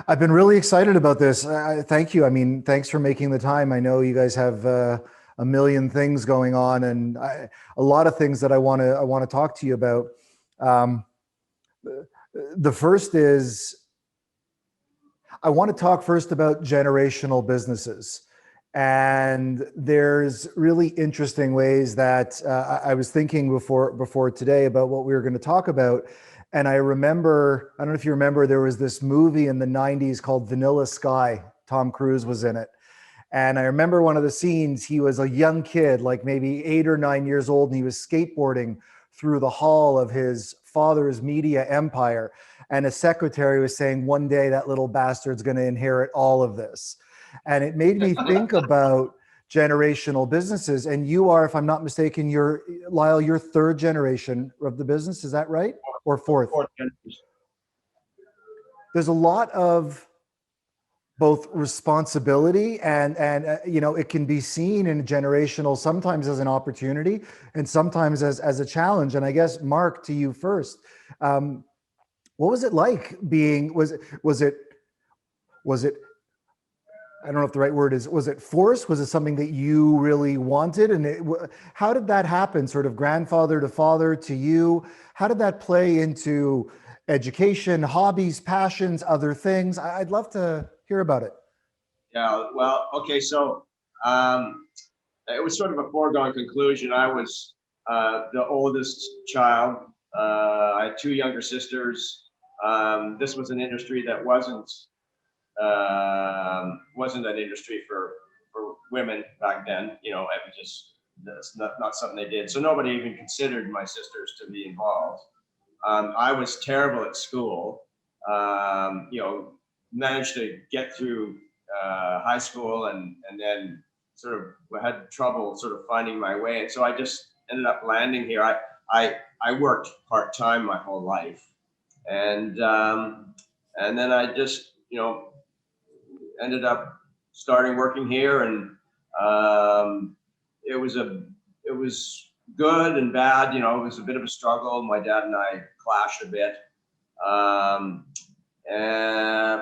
I've been really excited about this. Thank you. I mean, thanks for making the time. I know you guys have a million things going on, and a lot of things that I want to talk to you about. Um, the first is I want to talk first about generational businesses. And there's really interesting ways that I was thinking before today about what we were going to talk about. And I remember, I don't know if you remember, there was this movie in the 90s called Vanilla Sky. Tom Cruise was in it. And I remember one of the scenes, he was a young kid, like maybe 8 or 9 years old, and he was skateboarding through the hall of his father's media empire. And a secretary was saying, one day that little bastard's going to inherit all of this. And it made me think about generational businesses. And you are, if I'm not mistaken, Lyle, you're third generation of the business. Is that right? Or fourth? There's a lot of both responsibility and it can be seen in generational sometimes as an opportunity and sometimes as a challenge. And I guess, Mark, to you first, what was it like being, was it I don't know if the right word is, was it forced? Was it something that you really wanted? And how did that happen? Sort of grandfather to father to you? How did that play into education, hobbies, passions, other things? I'd love to hear about it. Yeah, well, okay, so it was sort of a foregone conclusion. I was the oldest child. I had two younger sisters. This was an industry that wasn't an industry for women back then. It was just that's not something they did. So nobody even considered my sisters to be involved. I was terrible at school. Managed to get through high school and then sort of had trouble sort of finding my way. And so I just ended up landing here. I worked part-time my whole life. And then I just, ended up starting working here, and it was good and bad. It was a bit of a struggle. My dad and I clashed a bit.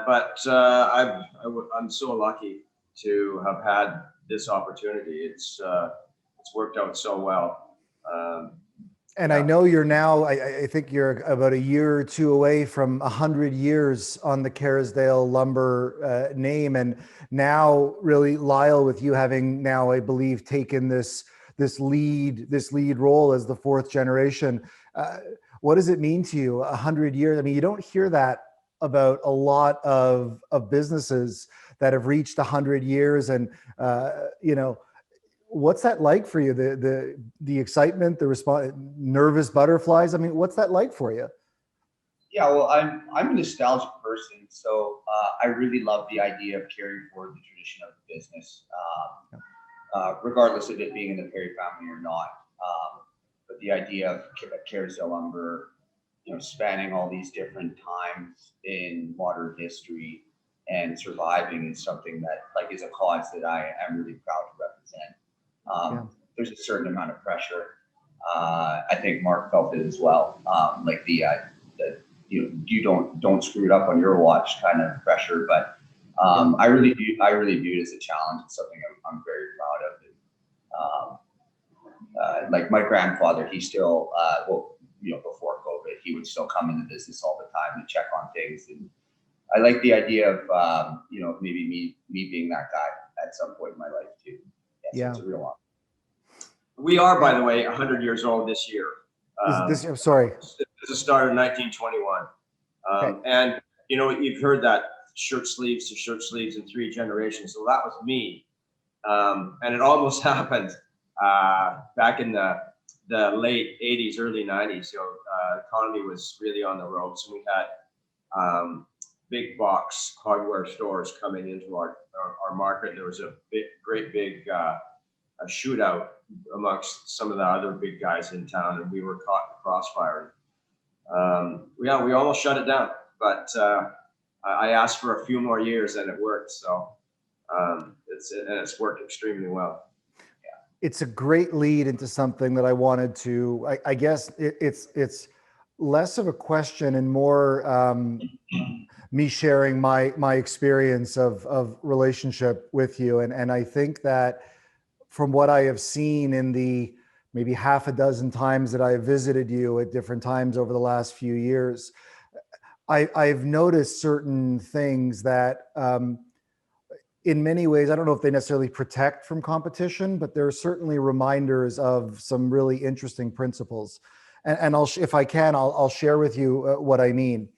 But I'm so lucky to have had this opportunity. It's worked out so well. And I know you're now, I think you're about a year or two away from 100 years on the Kerrisdale Lumber name. And now really, Lyle, with you having now, I believe, taken this lead role as the fourth generation, what does it mean to you, 100 years? I mean, you don't hear that about a lot of businesses that have reached 100 years. And, what's that like for you? The excitement, the response, nervous butterflies. I mean, what's that like for you? Yeah, well, I'm a nostalgic person, so I really love the idea of carrying forward the tradition of the business, regardless of it being in the Perry family or not. But the idea of Kerrisdale Lumber, spanning all these different times in modern history and surviving is something that is a cause that I am really proud to represent. There's a certain amount of pressure. I think Mark felt it as well. You don't screw it up on your watch kind of pressure, but I really view it as a challenge. It's something I'm very proud of. Like my grandfather, he still before COVID, he would still come in the business all the time and check on things. And I like the idea of maybe me being that guy at some point in my life too. It's a real honor. We are, by the way, 100 years old this year. I'm sorry. This is started in 1921. Okay. And you've heard that shirt sleeves to shirt sleeves in 3 generations. So that was me. And it almost happened back in the late 80s, early 90s. The economy was really on the ropes, and we had big box hardware stores coming into our market. There was a great big a shootout amongst some of the other big guys in town, and we were caught in the crossfire. We almost shut it down, but I asked for a few more years, and it worked. So it's worked extremely well. It's a great lead into something that I wanted to. I guess it's less of a question and more me sharing my experience of relationship with you. And I think that from what I have seen in the maybe half a dozen times that I have visited you at different times over the last few years, I've noticed certain things that in many ways, I don't know if they necessarily protect from competition, but they're certainly reminders of some really interesting principles. And if I can, I'll share with you what I mean.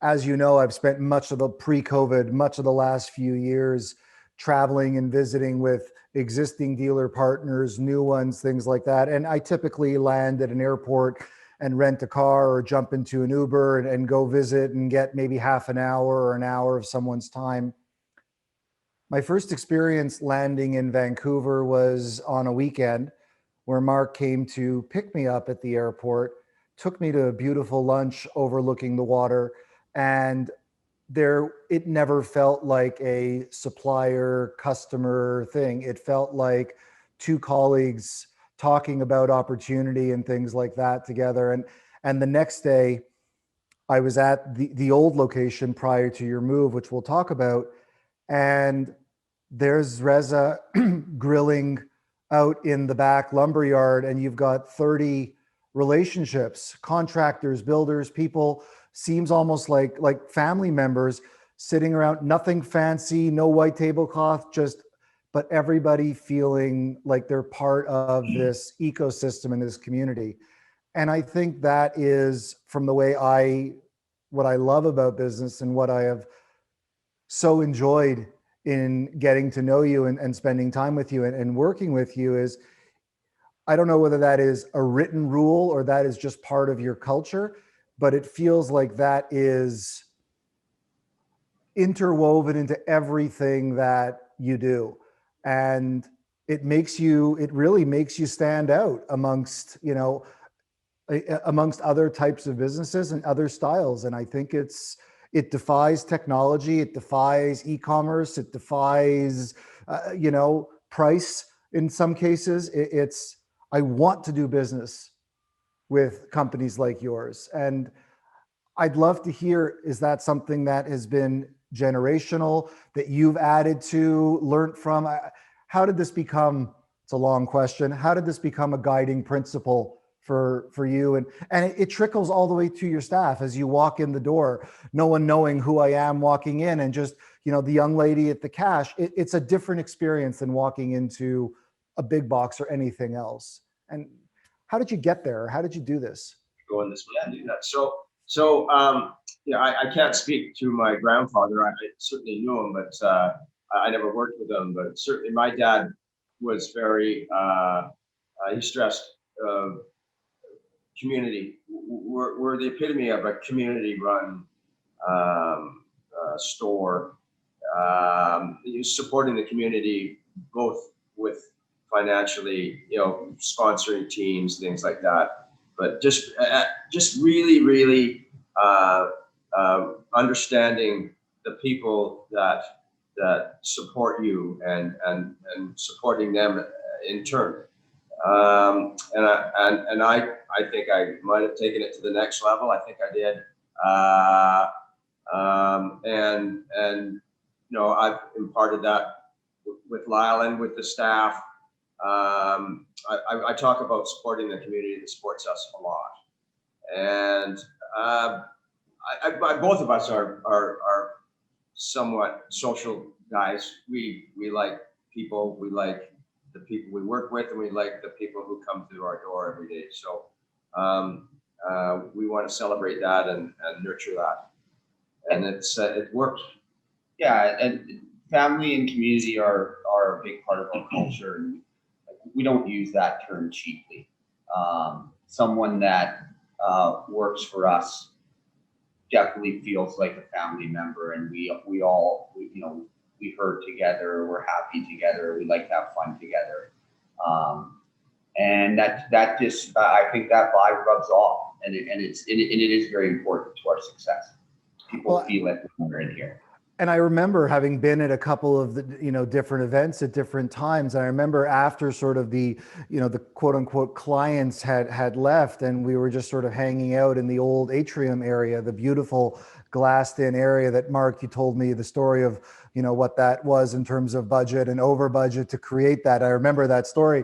As you know, I've spent much of the pre-COVID, much of the last few years traveling and visiting with existing dealer partners, new ones, things like that. And I typically land at an airport and rent a car or jump into an Uber and go visit and get maybe half an hour or an hour of someone's time. My first experience landing in Vancouver was on a weekend where Mark came to pick me up at the airport, took me to a beautiful lunch overlooking the water, and it never felt like a supplier customer thing. It felt like two colleagues talking about opportunity and things like that together. And the next day I was at the old location prior to your move, which we'll talk about, and there's Reza grilling out in the back lumberyard, and you've got 30 relationships, contractors, builders, people, seems almost like family members sitting around, nothing fancy, no white tablecloth, but everybody feeling like they're part of this ecosystem and this community. And I think that is, from the way what I love about business and what I have so enjoyed in getting to know you and spending time with you and working with you, is I don't know whether that is a written rule or that is just part of your culture, but it feels like that is interwoven into everything that you do. And it really makes you stand out amongst other types of businesses and other styles. And I think it defies technology, it defies e-commerce, it defies, price in some cases. I want to do business with companies like yours. And I'd love to hear, is that something that has been generational, that you've added to, learned from? How did this become, it's a long question, how did this become a guiding principle for you? And it trickles all the way to your staff as you walk in the door, no one knowing who I am walking in, and just, the young lady at the cash. It's a different experience than walking into a big box or anything else. And how did you get there? How did you do this? Going this way and do that. I can't speak to my grandfather. I certainly knew him, but I never worked with him. But certainly my dad was very, he stressed community. We're the epitome of a community-run store. Supporting the community, both with financially, sponsoring teams, things like that. But just really, really understanding the people that support you and supporting them in turn. And I think I might have taken it to the next level. I think I did. I've imparted that with Lyle and with the staff. I talk about supporting the community that supports us a lot, and both of us are somewhat social guys. We like people. We like the people we work with, and we like the people who come through our door every day. So we want to celebrate that and nurture that, and it works. Yeah, and family and community are a big part of our culture, and we don't use that term cheaply. Someone that works for us definitely feels like a family member, and we hurt together, we're happy together, we like to have fun together, and that just I think that vibe rubs off, and it is very important to our success. People feel it when we're in here. And I remember having been at a couple of the, different events at different times. And I remember after sort of the, the quote unquote clients had left, and we were just sort of hanging out in the old atrium area, the beautiful glassed in area that, Mark, you told me the story of, what that was in terms of budget and over budget to create that. I remember that story.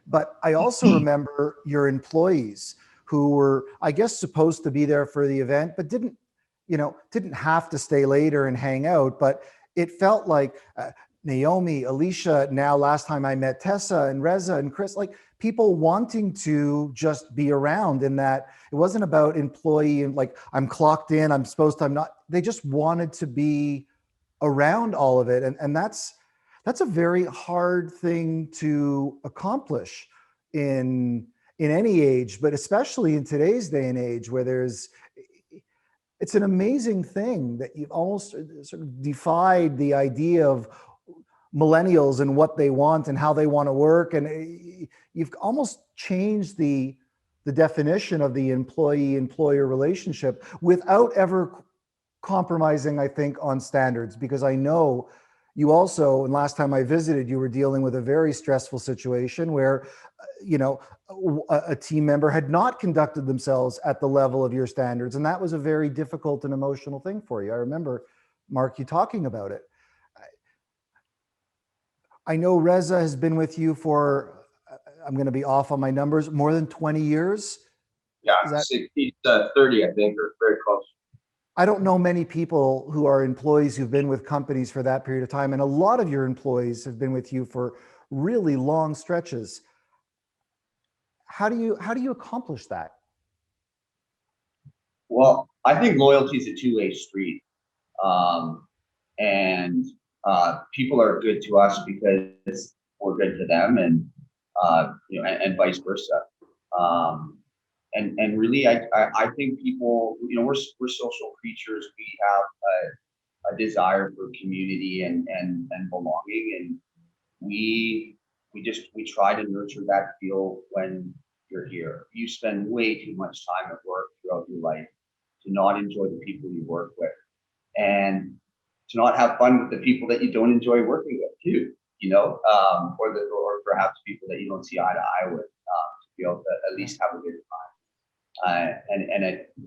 But I also remember your employees who were, I guess, supposed to be there for the event, but didn't have to stay later and hang out, but it felt like Naomi, Alicia, now last time I met Tessa and Reza and Chris, like people wanting to just be around, in that it wasn't about employee and like, I'm clocked in, I'm not, they just wanted to be around all of it. And that's a very hard thing to accomplish in any age, but especially in today's day and age where it's an amazing thing that you've almost sort of defied the idea of millennials and what they want and how they want to work. And you've almost changed the definition of the employee-employer relationship without ever compromising, I think, on standards. Because I know you also, and last time I visited, you were dealing with a very stressful situation where, a team member had not conducted themselves at the level of your standards. And that was a very difficult and emotional thing for you. I remember, Mark, you talking about it. I know Reza has been with you for, I'm going to be off on my numbers, more than 20 years. Yeah, he's 30, I think, or very close. I don't know many people who are employees who've been with companies for that period of time. And a lot of your employees have been with you for really long stretches. How do you accomplish that? Well, I think loyalty is a two-way street. And people are good to us because we're good to them, and and vice versa. And really, I think people, we're social creatures. We have a desire for community and belonging, and we try to nurture that feel when you're here. You spend way too much time at work throughout your life to not enjoy the people you work with, and to not have fun with the people that you don't enjoy working with too, or perhaps people that you don't see eye to eye with, to be able to at least have a good time.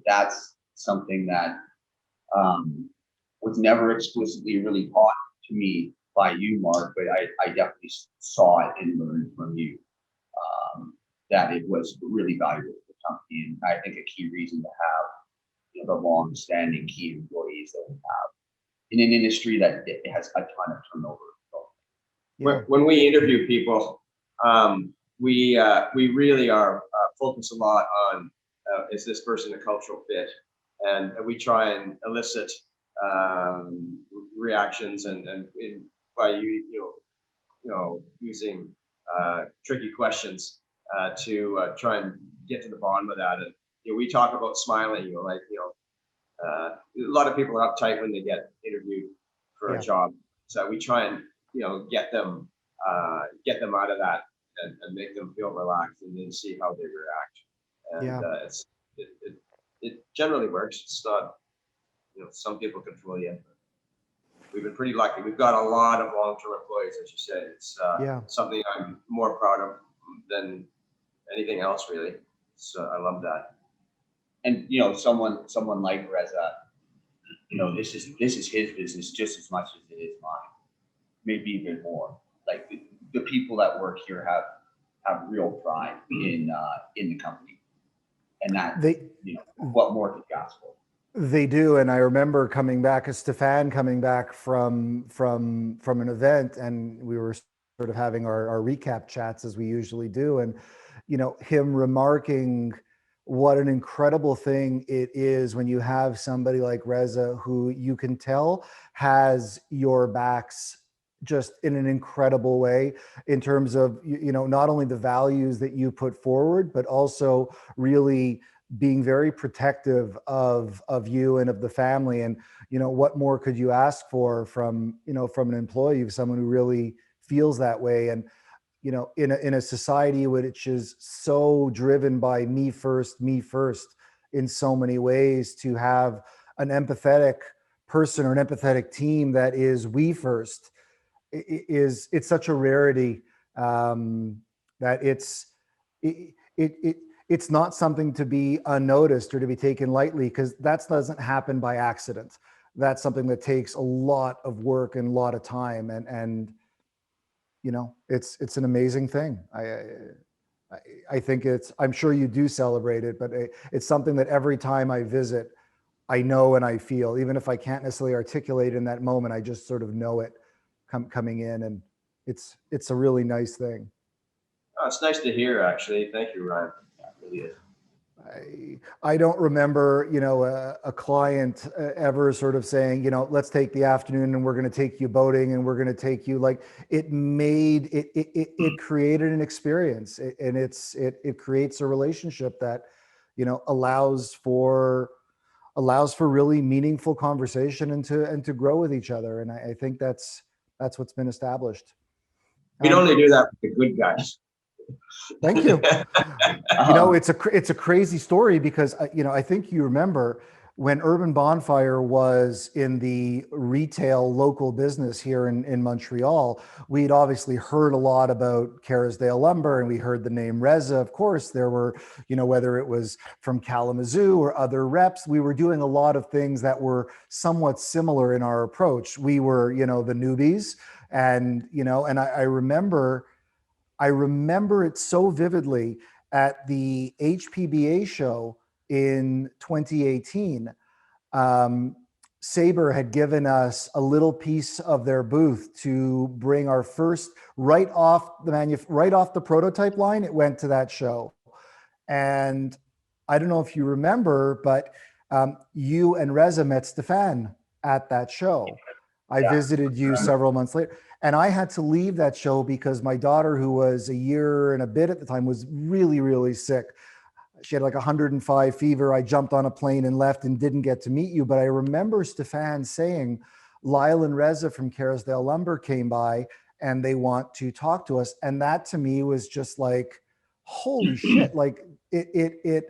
That's something that was never explicitly really taught to me by you, Mark, but I definitely saw it and learned from you, that it was really valuable to the company. And I think a key reason to have the long-standing key employees that we have in an industry that it has a ton of turnover. Yeah. When we interview people, we really are focused a lot on is this person a cultural fit, and we try and elicit reactions and by using tricky questions to try and get to the bottom of that. And we talk about smiling. A lot of people are uptight when they get interviewed for a job, so we try and get them out of that and make them feel relaxed, and then see how they react. And it generally works. It's not, some people can fool you. We've been pretty lucky. We've got a lot of long-term employees, as you said. It's something I'm more proud of than anything else, really. So I love that. And someone like Reza, this is his business just as much as it is mine, maybe even more. Like the people that work here have real pride in the company, and that what more could you ask for? They do. And I remember Stefan coming back from an event, and we were sort of having our recap chats as we usually do, and him remarking what an incredible thing it is when you have somebody like Reza, who you can tell has your backs just in an incredible way, in terms of not only the values that you put forward, but also really being very protective of you and of the family. And what more could you ask for from an employee, someone who really feels that way? And in a society which is so driven by me first in so many ways, to have an empathetic person or an empathetic team that is we first it's such a rarity that it's not something to be unnoticed or to be taken lightly, because that doesn't happen by accident. That's something that takes a lot of work and a lot of time, and you know, it's an amazing thing. I think I'm sure you do celebrate it, but it's something that every time I visit, I know and I feel, even if I can't necessarily articulate in that moment, I just sort of know it coming in, and it's a really nice thing. Oh, it's nice to hear, actually. Thank you, Ryan. It really is. I don't remember, you know, a client ever sort of saying, you know, let's take the afternoon and we're going to take you boating and we're going to take you, like, it created an experience, and it creates a relationship that, you know, allows for really meaningful conversation and to grow with each other. And I think that's what's been established. We'd only do that with the good guys. Thank you. You know, it's a crazy story because, you know, I think you remember when Urban Bonfire was in the retail local business here in Montreal, we'd obviously heard a lot about Kerrisdale Lumber, and we heard the name Reza. Of course, there were, you know, whether it was from Kalamazoo or other reps, we were doing a lot of things that were somewhat similar in our approach. We were, you know, the newbies, and, you know, and I remember it so vividly at the HPBA show in 2018. Sabre had given us a little piece of their booth to bring our first right off the prototype line. It went to that show, and I don't know if you remember, but you and Reza met Stefan at that show. I visited you several months later. And I had to leave that show because my daughter, who was a year and a bit at the time, was really, really sick. She had like 105 fever. I jumped on a plane and left and didn't get to meet you. But I remember Stefan saying, Lyle and Reza from Kerrisdale Lumber came by and they want to talk to us. And that to me was just like, holy shit. Like it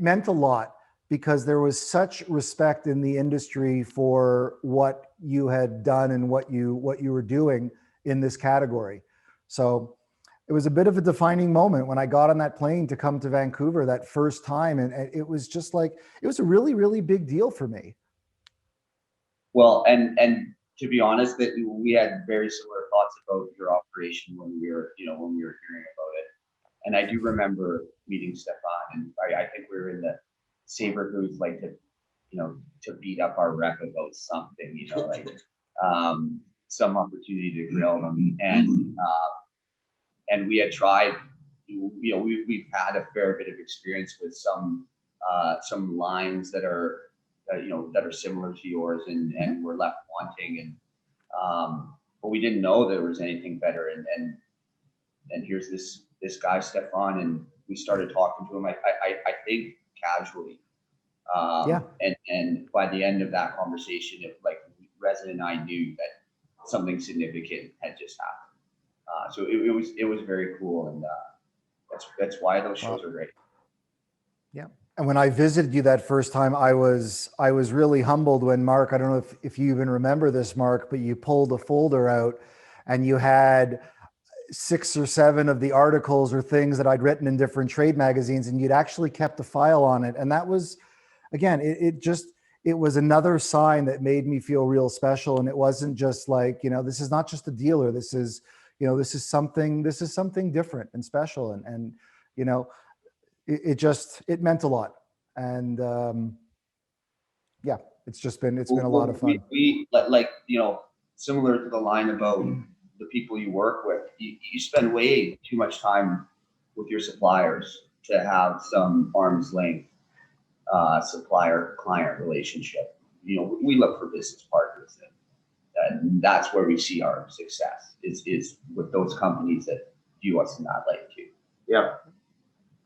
meant a lot, because there was such respect in the industry for what you had done and what you were doing in this category. So it was a bit of a defining moment when I got on that plane to come to Vancouver that first time. And it was just like, it was a really, really big deal for me. Well, and to be honest, that we had very similar thoughts about your operation when we were hearing about it. And I do remember meeting Stefan, and I think we were in the Sabre booth, like to beat up our rep about something, you know, like some opportunity to grill them, and we had tried, you know, we've had a fair bit of experience with some lines that are similar to yours, and we're left wanting, and but we didn't know there was anything better, and here's this guy Stefan, and we started talking to him. I think casually, and by the end of that conversation, Reza and I knew that something significant had just happened. So it was very cool, and that's why those shows are great. Yeah. And when I visited you that first time, I was really humbled when Mark, I don't know if you even remember this, Mark, but you pulled a folder out and you had 6 or 7 of the articles or things that I'd written in different trade magazines, and you'd actually kept a file on it. And that was, again, it was another sign that made me feel real special. And it wasn't just like, you know, this is not just a dealer. This is something different and special. And you know, it meant a lot. And yeah, it's been a lot of fun. We like, you know, similar to the line about the people you work with, you spend way too much time with your suppliers to have some arm's length supplier-client relationship. You know, we look for business partners, and that's where we see our success is with those companies that view us in that light too. Yeah,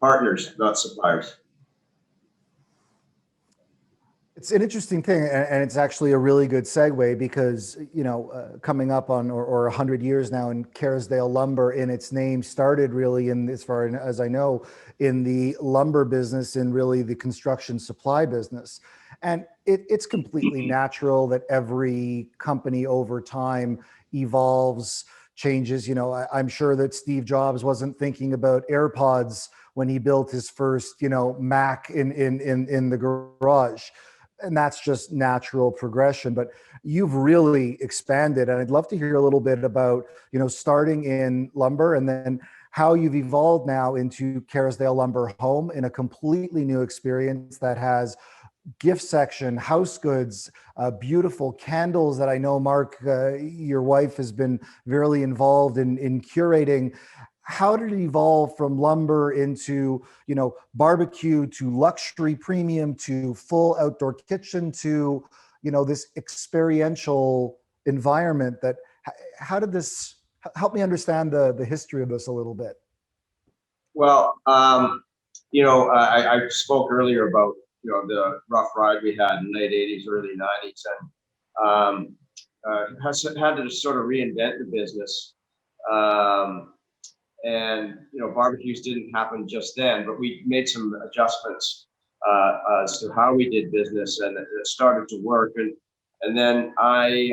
partners, not suppliers. It's an interesting thing, and it's actually a really good segue because, you know, coming up on or 100 years now, and Kerrisdale Lumber in its name started really in, as far as I know, in the lumber business and really the construction supply business. And it's completely natural that every company over time evolves, changes. You know, I'm sure that Steve Jobs wasn't thinking about AirPods when he built his first, you know, Mac in the garage. And that's just natural progression. But you've really expanded, and I'd love to hear a little bit about, you know, starting in lumber and then how you've evolved now into Kerrisdale Lumber Home in a completely new experience that has gift section, house goods, beautiful candles that I know, Mark, your wife has been very involved in curating. How did it evolve from lumber into, you know, barbecue to luxury premium to full outdoor kitchen to, you know, this experiential environment that, how did this, help me understand the history of this a little bit? Well, you know, I spoke earlier about, you know, the rough ride we had in late 80s, early 90s, and had to sort of reinvent the business. And, you know, barbecues didn't happen just then, but we made some adjustments as to how we did business, and it started to work. And then I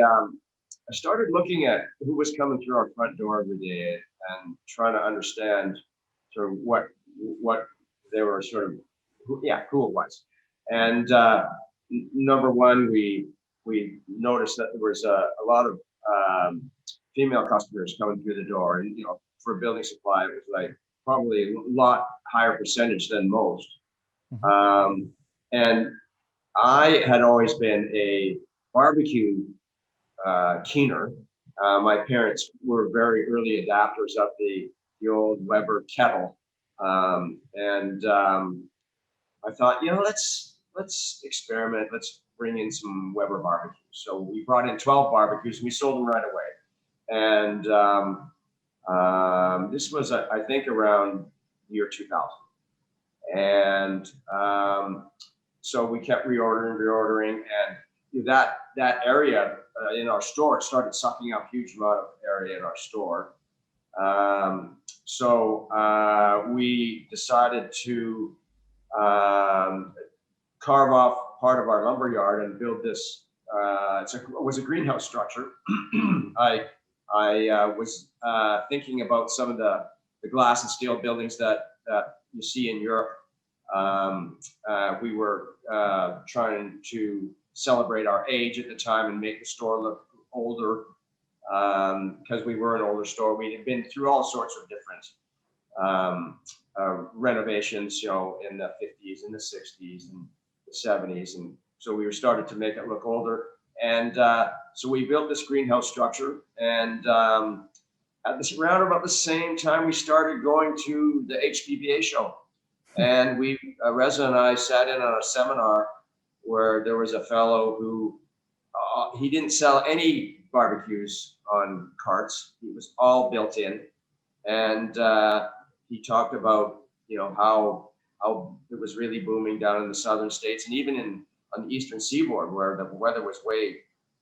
started looking at who was coming through our front door every day and trying to understand sort of what they were sort of, who it was. And number one, we noticed that there was a lot of female customers coming through the door, and, you know, for building supply, it was like probably a lot higher percentage than most. And I had always been a barbecue keener. My parents were very early adapters of the old Weber kettle. And I thought, you know, let's experiment. Let's bring in some Weber barbecues. So we brought in 12 barbecues and we sold them right away. And this was, I think, around year 2000. And so we kept reordering, and that area in our store, it started sucking up huge amount of area in our store. So we decided to carve off part of our lumber yard and build this. It was a greenhouse structure. I was thinking about some of the glass and steel buildings that you see in Europe. We were trying to celebrate our age at the time and make the store look older, because we were an older store. We had been through all sorts of different renovations, you know, in the 50s and the 60s and the 70s. And so we were starting to make it look older. And so we built this greenhouse structure. And around about the same time, we started going to the HPBA show. And Reza and I sat in on a seminar where there was a fellow who, he didn't sell any barbecues on carts. It was all built in. And he talked about, you know, how it was really booming down in the southern states, and even on the eastern seaboard, where the weather was way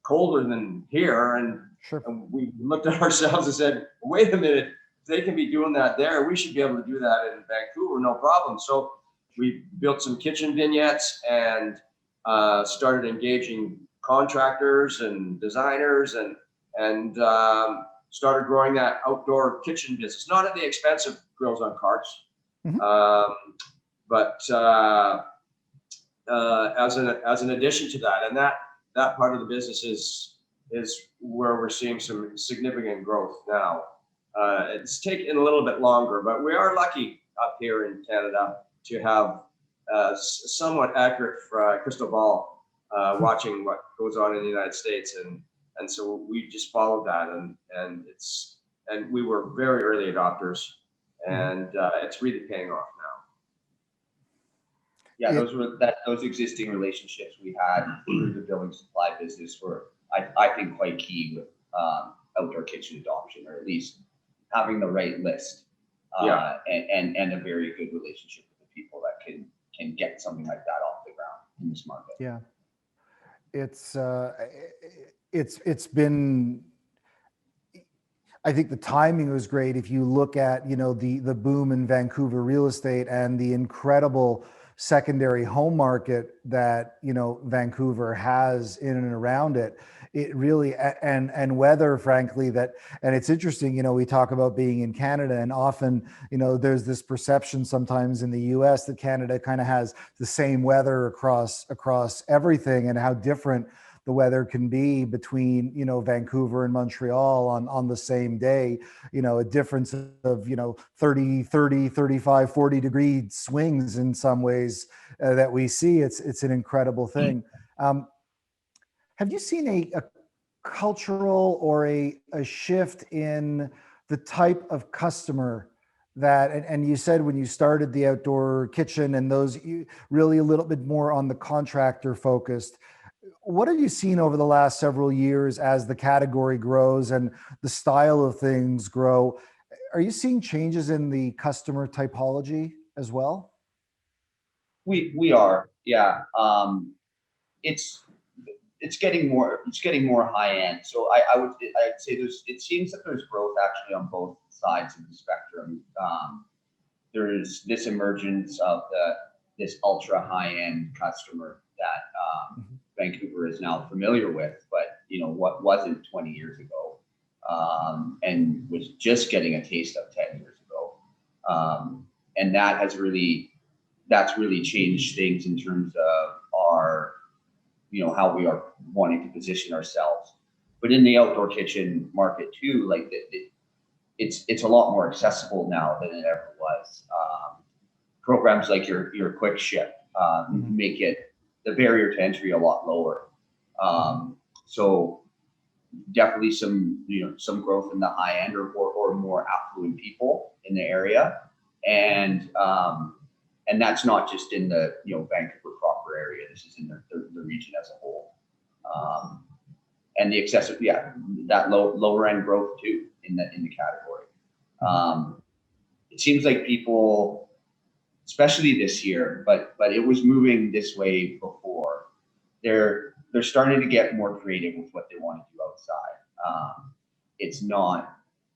colder than here. And, Sure. and we looked at ourselves and said, wait a minute, if they can be doing that there, we should be able to do that in Vancouver, no problem. So we built some kitchen vignettes and started engaging contractors and designers, and started growing that outdoor kitchen business, not at the expense of Grills on Carts, but as an addition to that. And that part of the business is where we're seeing some significant growth now. It's taken a little bit longer, but we are lucky up here in Canada to have somewhat accurate crystal ball watching what goes on in the United States, and so we just followed that, and we were very early adopters, and it's really paying off now. Yeah, those existing relationships we had through the building supply business were, I think, quite key with outdoor kitchen adoption, or at least having the right list, and a very good relationship with the people that can get something like that off the ground in this market. Yeah, it's been, I think the timing was great. If you look at, you know, the boom in Vancouver real estate and the incredible secondary home market that, Vancouver has in and around it. It really, and weather, frankly, and it's interesting, we talk about being in Canada, and often, there's this perception sometimes in the US that Canada kind of has the same weather across everything, and how different the weather can be between, Vancouver and Montreal on the same day, a difference of, 30, 35, 40 degree swings in some ways that we see. It's an incredible thing. Have you seen a cultural or a shift in the type of customer that, and you said when you started the outdoor kitchen and those, really a little bit more on the contractor focused. What have you seen over the last several years as the category grows and the style of things grow? Are you seeing changes in the customer typology as well? We are, yeah. It's getting more high end. So I'd say it seems that there's growth actually on both sides of the spectrum. There's this emergence of this ultra high end customer that Vancouver is now familiar with, but what wasn't 20 years ago, and was just getting a taste of 10 years ago. And that's really changed things in terms of our, how we are wanting to position ourselves. But in the outdoor kitchen market too, like it's a lot more accessible now than it ever was. Programs like your quick ship make it the barrier to entry a lot lower. So definitely some growth in the high end or more affluent people in the area, and that's not just in the Vancouver proper area. This is in the region as a whole, and the excessive that lower end growth too in the category. It seems like people, especially this year, but it was moving this way before. They're starting to get more creative with what they want to do outside.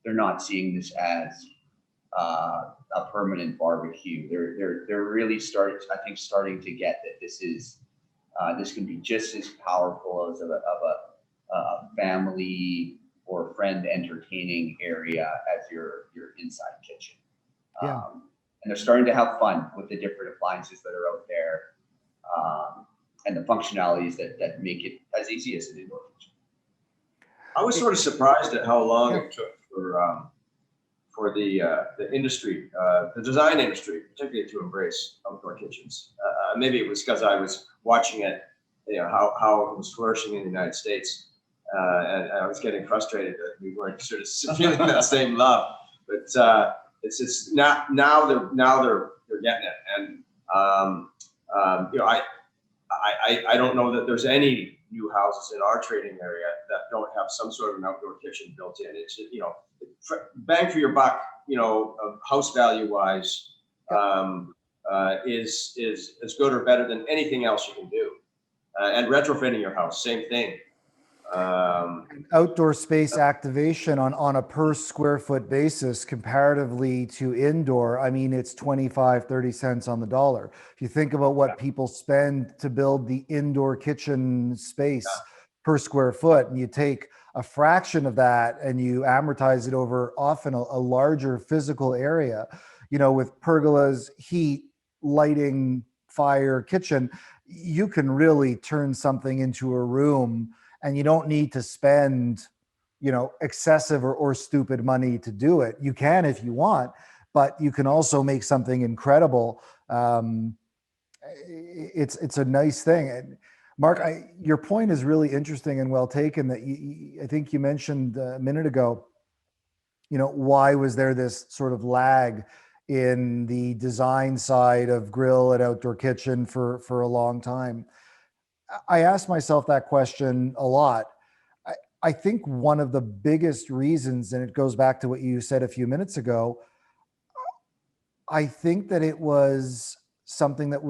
They're not seeing this as a permanent barbecue. They're really starting to get that this can be just as powerful as a family or friend entertaining area as your inside kitchen. Yeah. And they're starting to have fun with the different appliances that are out there, and the functionalities that make it as easy as an indoor kitchen. I was sort of surprised at how long it took for the industry, the design industry, particularly to embrace outdoor kitchens. Maybe it was because I was watching it, how it was flourishing in the United States, and I was getting frustrated that we weren't sort of feeling that same love. But it's just now they're getting it, and I don't know that there's any new houses in our trading area that don't have some sort of an outdoor kitchen built in. It's bang for your buck, house value wise, is as good or better than anything else you can do. And retrofitting your house, same thing. Outdoor space activation on a per square foot basis comparatively to indoor, I mean, it's 25, 30 cents on the dollar. If you think about what people spend to build the indoor kitchen space per square foot, and you take a fraction of that and you amortize it over often a larger physical area, with pergolas, heat, lighting, fire, kitchen, you can really turn something into a room. And you don't need to spend, excessive or stupid money to do it. You can if you want, but you can also make something incredible. It's a nice thing. And Mark, your point is really interesting and well taken. That I think you mentioned a minute ago. Why was there this sort of lag in the design side of grill and outdoor kitchen for a long time? I ask myself that question a lot. I think one of the biggest reasons, and it goes back to what you said a few minutes ago, I think that it was something that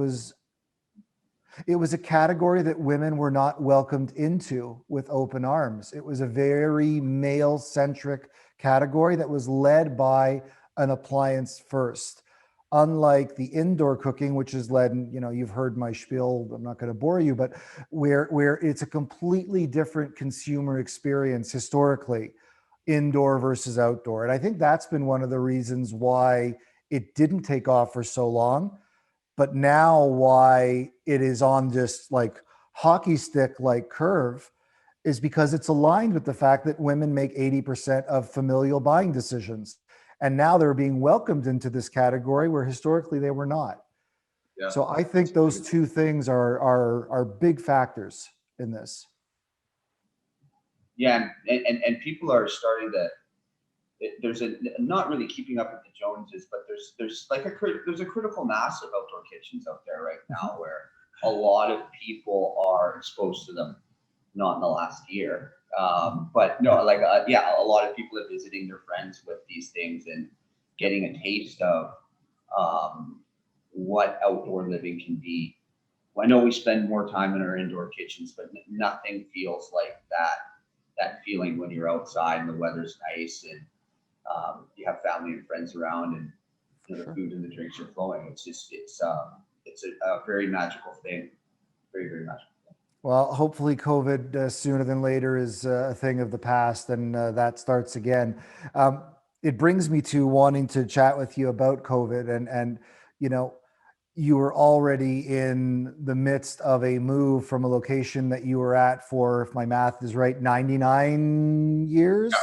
it was a category that women were not welcomed into with open arms. It was a very male-centric category that was led by an appliance first. unlike the indoor cooking, which is led, and you've heard my spiel, I'm not going to bore you, but where it's a completely different consumer experience historically, indoor versus outdoor. And I think that's been one of the reasons why it didn't take off for so long, but now why it is on this like hockey stick like curve is because it's aligned with the fact that women make 80% of familial buying decisions. And now they're being welcomed into this category where historically they were not. Yeah. So I think those two things are big factors in this. Yeah, and people are starting to. There's a not really keeping up with the Joneses, but there's like there's a critical mass of outdoor kitchens out there right now where a lot of people are exposed to them, not in the last year. But no, like yeah, a lot of people are visiting their friends with these things and getting a taste of what outdoor living can be. I know we spend more time in our indoor kitchens, but nothing feels like that feeling when you're outside and the weather's nice and you have family and friends around and the food and the drinks are flowing. It's a very magical thing, very, very magical. Well, hopefully COVID sooner than later is a thing of the past, and that starts again. It brings me to wanting to chat with you about COVID, and you were already in the midst of a move from a location that you were at for, if my math is right, 99 years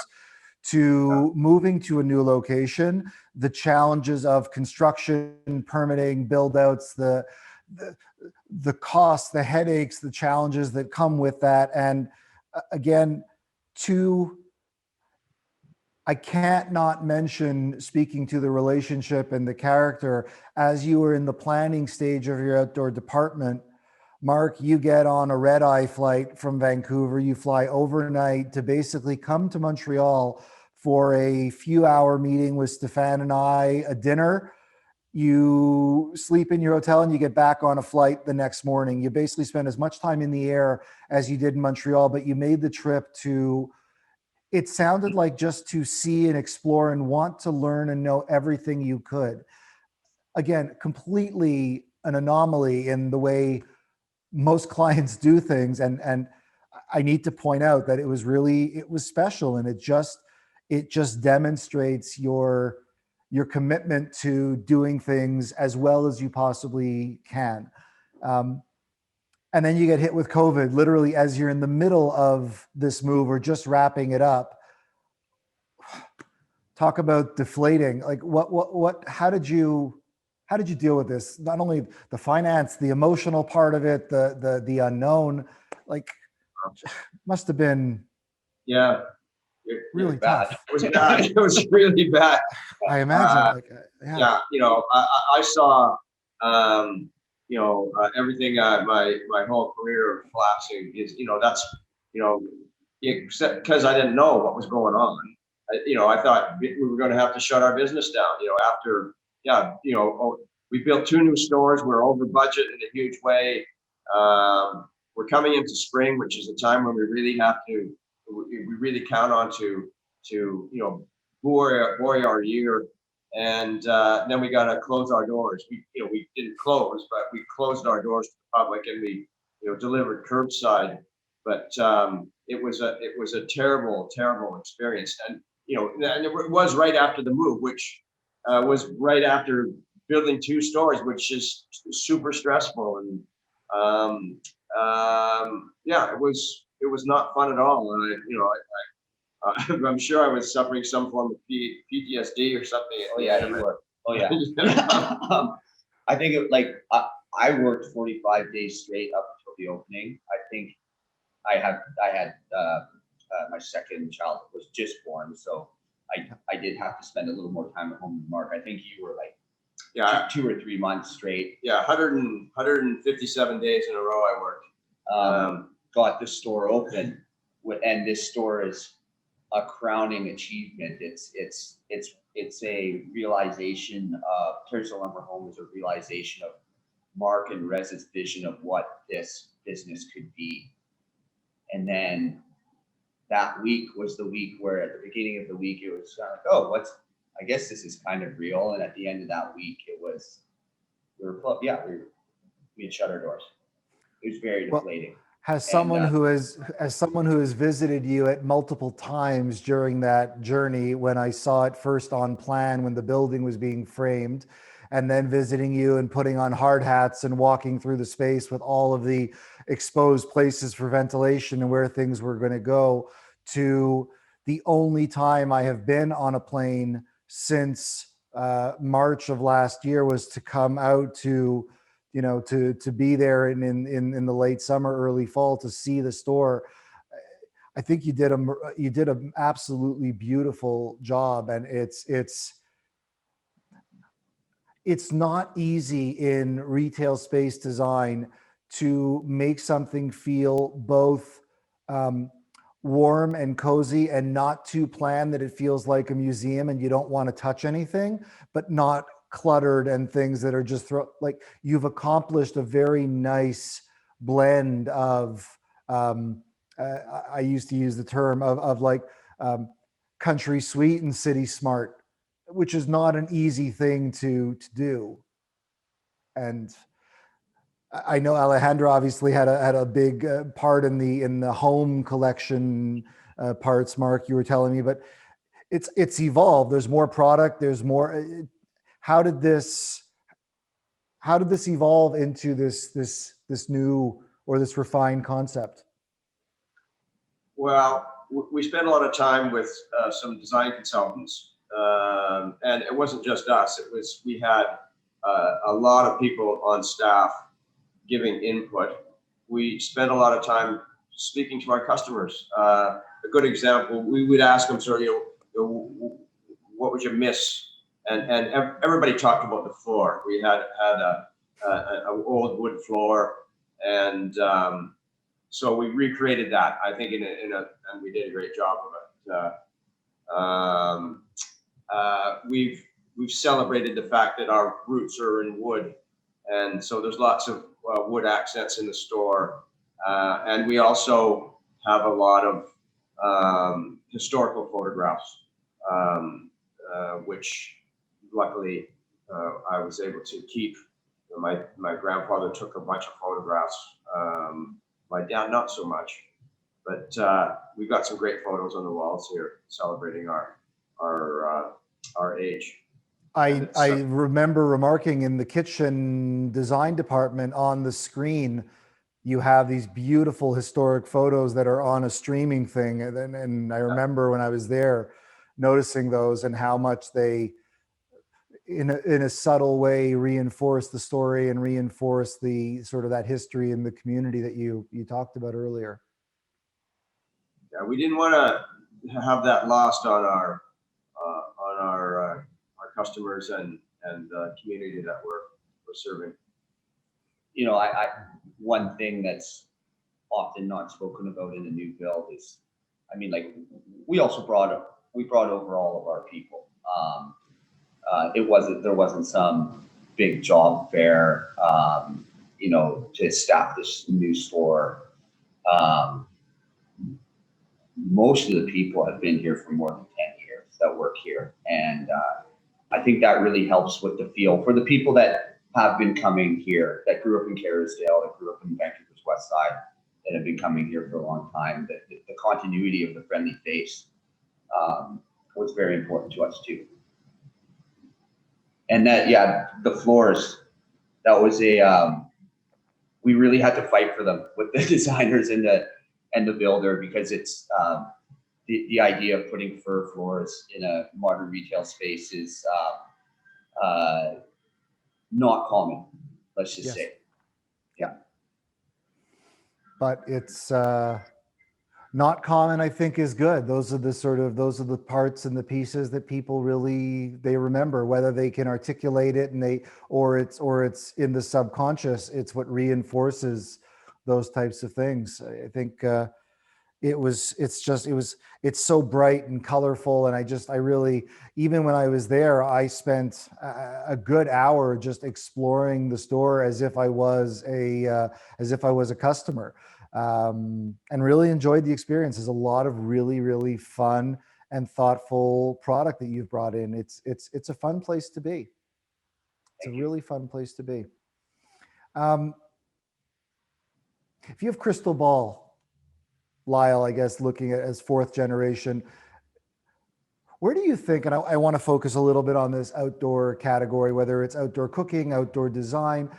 to moving to a new location. The challenges of construction, permitting, build outs, the costs, the headaches, the challenges that come with that. And again, I can't not mention, speaking to the relationship and the character, as you were in the planning stage of your outdoor department, Mark, you get on a red-eye flight from Vancouver, you fly overnight to basically come to Montreal for a few-hour meeting with Stefan and I, a dinner. You sleep in your hotel and you get back on a flight the next morning. You basically spend as much time in the air as you did in Montreal, but you made the trip to, it sounded like, just to see and explore and want to learn and know everything you could. Again, completely an anomaly in the way most clients do things. And I need to point out that it was special, and it just demonstrates your commitment to doing things as well as you possibly can. And then you get hit with COVID, literally as you're in the middle of this move or just wrapping it up. Talk about deflating. Like how did you deal with this? Not only the finance, the emotional part of it, the unknown, like must have been really tough. It was bad. It was really bad. I imagine. Yeah, I saw, everything, my whole career collapsing is, that's, except because I didn't know what was going on. I thought we were going to have to shut our business down, after, we built 2 new stores. We're over budget in a huge way. We're coming into spring, which is a time when we really have to, we really count on to buoy our year. And then we got to close our doors. We didn't close, but we closed our doors to the public, and we, delivered curbside. But it was a terrible, terrible experience. And and it was right after the move, which was right after building 2 stores, which is super stressful. And it was not fun at all. And I'm sure I was suffering some form of PTSD or something. Oh yeah, you were. Oh yeah. I think I worked 45 days straight up until the opening. I think I had my second child was just born, so I did have to spend a little more time at home with Mark. I think you were like 2 or 3 months straight. Yeah, 157 days in a row I worked. Got the store open, and this store is a crowning achievement. It's a realization of Kerrisdale Lumber Home is a realization of Mark and Rez's vision of what this business could be. And then that week was the week where, at the beginning of the week, it was kind of like, I guess this is kind of real. And at the end of that week, it was, we had shut our doors. It was very deflating. As someone who has visited you at multiple times during that journey, when I saw it first on plan when the building was being framed, and then visiting you and putting on hard hats and walking through the space with all of the exposed places for ventilation and where things were going to go, to the only time I have been on a plane since March of last year was to come out to, you know, to be there in the late summer, early fall, to see the store. I think you did an absolutely beautiful job, and it's not easy in retail space design to make something feel both warm and cozy and not too planned that it feels like a museum and you don't want to touch anything, but not cluttered and things that are just like, you've accomplished a very nice blend of I used to use the term of like country sweet and city smart, which is not an easy thing to do. And I know Alejandro obviously had a big part in the home collection parts, Mark, you were telling me, but it's evolved. There's more product, there's more. How did this evolve into this new or this refined concept? Well, we spent a lot of time with some design consultants, and it wasn't just us. We had a lot of people on staff giving input. We spent a lot of time speaking to our customers. A good example, we would ask them, sort of, what would you miss? And everybody talked about the floor. We had an old wood floor, and so we recreated that. I think and we did a great job of it. We've celebrated the fact that our roots are in wood, and so there's lots of wood accents in the store, and we also have a lot of historical photographs, which luckily I was able to keep. My grandfather took a bunch of photographs. My dad not so much, but we've got some great photos on the walls here celebrating our age. I remember remarking in the kitchen design department on the screen, you have these beautiful historic photos that are on a streaming thing. And I remember when I was there noticing those and how much they, in a subtle way, reinforce the story and reinforce the sort of that history in the community that you talked about earlier. Yeah, we didn't want to have that lost on our customers and community that we're serving. You know, I one thing that's often not spoken about in a new build is, I mean, like we brought over all of our people. There wasn't some big job fair, you know, to establish a new store. Most of the people have been here for more than 10 years that work here, and I think that really helps with the feel for the people that have been coming here, that grew up in Kerrisdale, that grew up in Vancouver's West Side, that have been coming here for a long time. That the continuity of the friendly face was very important to us too. And that, yeah, the floors, that was we really had to fight for them with the designers and the builder, because it's the idea of putting fir floors in a modern retail space is not common, let's just say. Yeah. But it's not common, I think, is good. Those are the parts and the pieces that people really, they remember, whether they can articulate it or it's in the subconscious. It's what reinforces those types of things. I think it's so bright and colorful. And I really, even when I was there, I spent a good hour just exploring the store as if I was a customer. And really enjoyed the experience. There's a lot of really, really fun and thoughtful product that you've brought in. It's a fun place to be. It's a really fun place to be. If you have crystal ball, Lyle, I guess looking at as fourth generation, where do you think, and I want to focus a little bit on this outdoor category, whether it's outdoor cooking, outdoor design.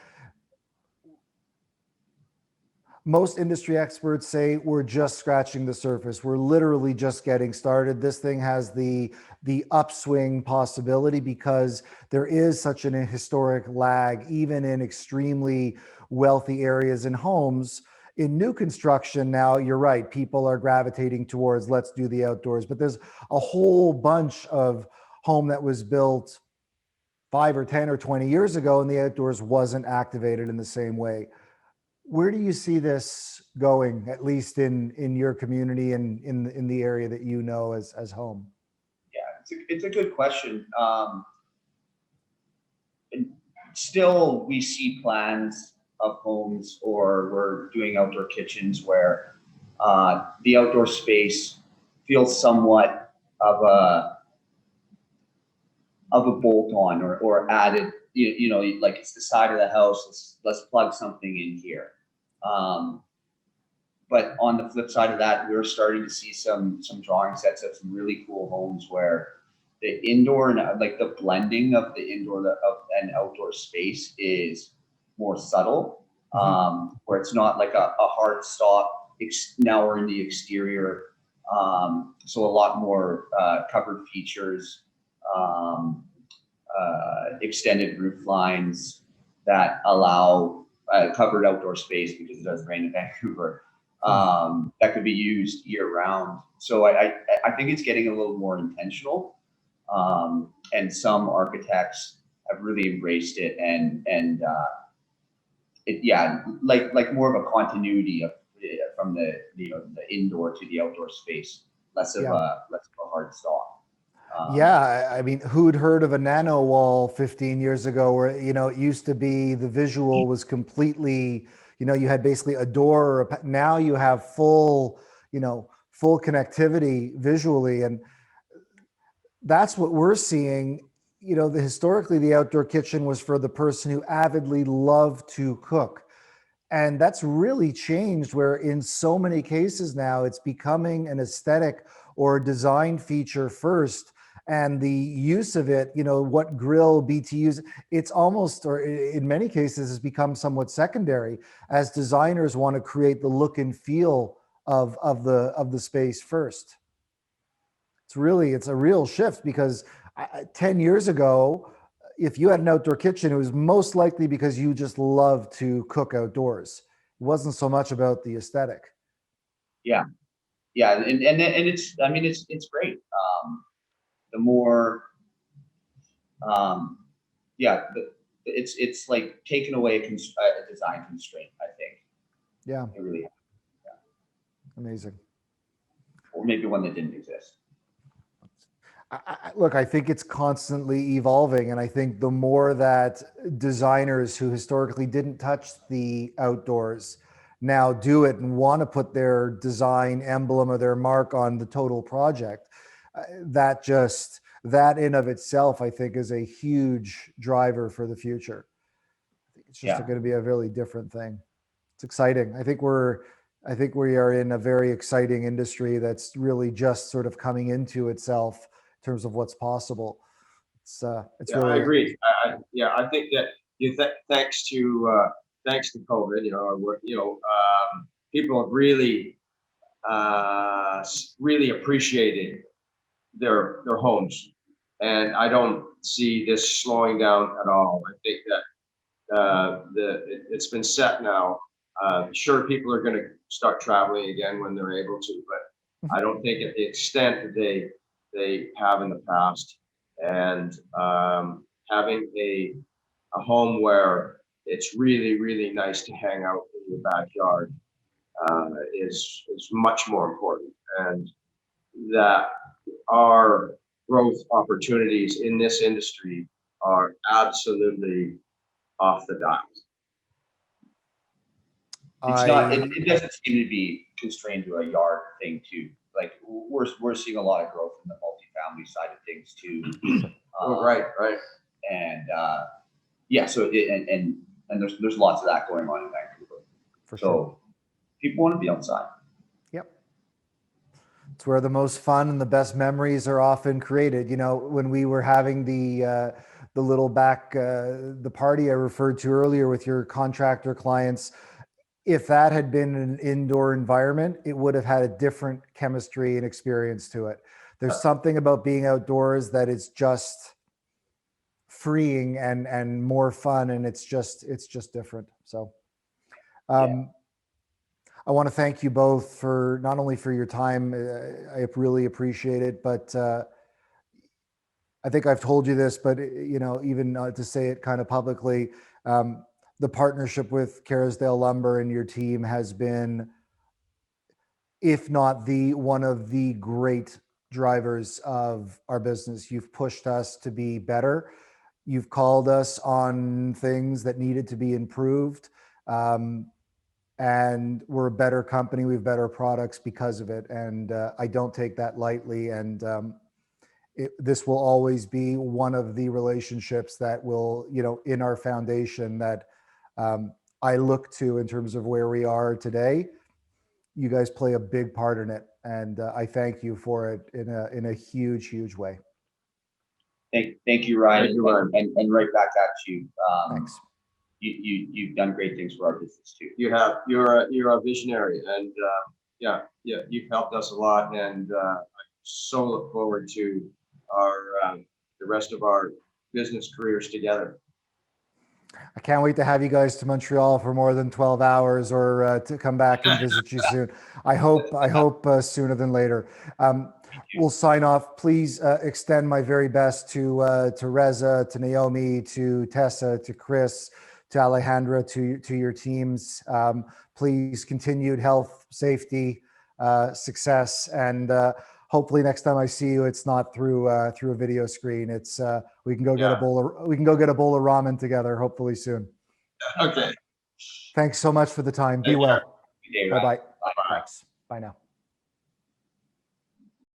Most industry experts say we're just scratching the surface. We're literally just getting started. This thing has the upswing possibility because there is such an historic lag, even in extremely wealthy areas and homes. In new construction now, you're right, people are gravitating towards let's do the outdoors, but there's a whole bunch of home that was built 5 or 10 or 20 years ago and the outdoors wasn't activated in the same way. Where do you see this going, at least in your community and in the area that you know as home? Yeah, it's a good question. And still, we see plans of homes, or we're doing outdoor kitchens where the outdoor space feels somewhat of a bolt on or added. You know, like it's the side of the house. Let's plug something in here. But on the flip side of that, we're starting to see some drawing sets of some really cool homes where the indoor and like the blending of the indoor and outdoor space is more subtle, where it's not like a hard stop. Now we're in the exterior, so a lot more covered features, extended roof lines that allow covered outdoor space, because it does rain in Vancouver, that could be used year round. So I think it's getting a little more intentional, and some architects have really embraced it, and like more of a continuity from the indoor to the outdoor space, less of a hard stop. Yeah, I mean, who'd heard of a nano wall 15 years ago where, it used to be the visual was completely, you had basically a door, now you have full connectivity visually. And that's what we're seeing. Historically, the outdoor kitchen was for the person who avidly loved to cook. And that's really changed, where in so many cases now it's becoming an aesthetic or design feature first. And the use of it, what grill BTUs, it's almost, or in many cases, has become somewhat secondary, as designers want to create the look and feel of the space first. It's a real shift, because 10 years ago, if you had an outdoor kitchen, it was most likely because you just loved to cook outdoors. It wasn't so much about the aesthetic. Yeah, and it's great. The more, it's like taking away a design constraint, I think. Yeah. It really, Amazing. Or maybe one that didn't exist. Look, I think it's constantly evolving. And I think the more that designers who historically didn't touch the outdoors now do it and want to put their design emblem or their mark on the total project, that in of itself, I think, is a huge driver for the future. It's just going to be a really different thing. It's exciting. I think we are in a very exciting industry that's really just sort of coming into itself in terms of what's possible. It's really. I agree. I think that thanks to COVID, people have really appreciated their homes, and I don't see this slowing down at all. I think that it's been set now. Sure, people are going to start traveling again when they're able to, but I don't think at the extent that they have in the past. And having a home where it's really, really nice to hang out in your backyard is much more important, and that our growth opportunities in this industry are absolutely off the dial. It's not. It doesn't seem to be constrained to a yard thing too. Like we're seeing a lot of growth in the multifamily side of things too. Right. And yeah, so and there's lots of that going on in Vancouver. For So sure. people want to be outside. Yep. It's where the most fun and the best memories are often created. You know, when we were having the little the party I referred to earlier with your contractor clients, if that had been an indoor environment, it would have had a different chemistry and experience to it. There's something about being outdoors that is just freeing and more fun, and it's just different. So I want to thank you both for not only for your time, I really appreciate it, but I think I've told you this, but you know, even to say it kind of publicly, the partnership with Kerrisdale Lumber and your team has been, if not the one of the great drivers of our business. You've pushed us to be better. You've called us on things that needed to be improved. And we're a better company. We have better products because of it. And I don't take that lightly. And this will always be one of the relationships that will, you know, in our foundation that I look to in terms of where we are today. You guys play a big part in it. And I thank you for it in a huge way. Thank you, Ryan. Thank you, Ryan. And right back at you. Thanks. You've done great things for our business too. You have. You're a visionary, and yeah, you've helped us a lot, and I so look forward to our the rest of our business careers together. I can't wait to have you guys to Montreal for more than 12 hours or to come back and visit you soon. I hope sooner than later. We'll sign off. Please extend my very best to Reza, to Naomi, to Tessa, to Chris, to Alejandra, to your teams. Please continued health, safety, success, and hopefully next time I see you, it's not through a video screen. It's we can go get a bowl of ramen together. Hopefully soon. Okay. Thanks so much for the time. Be well. Good day, Bye Ryan. bye. Thanks. Bye now.